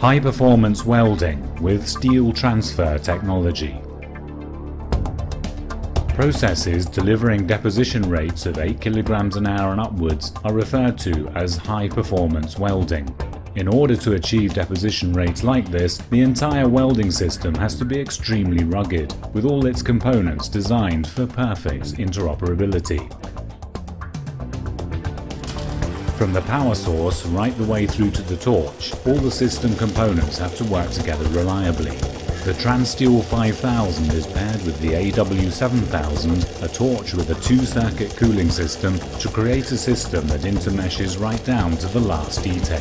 High-performance welding with steel transfer technology. Processes delivering deposition rates of 8 kg an hour and upwards are referred to as high-performance welding. In order to achieve deposition rates like this, the entire welding system has to be extremely rugged, with all its components designed for perfect interoperability. From the power source right the way through to the torch, all the system components have to work together reliably. The Transsteel 5000 is paired with the AW7000, a torch with a 2-circuit cooling system, to create a system that intermeshes right down to the last detail.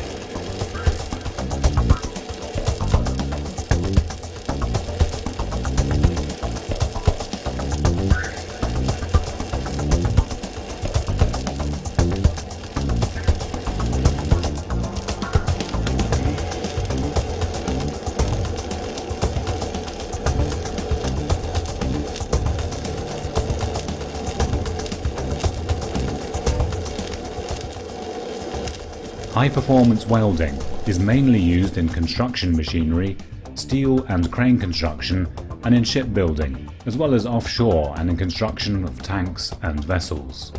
High-performance welding is mainly used in construction machinery, steel and crane construction, and in shipbuilding, as well as offshore and in construction of tanks and vessels.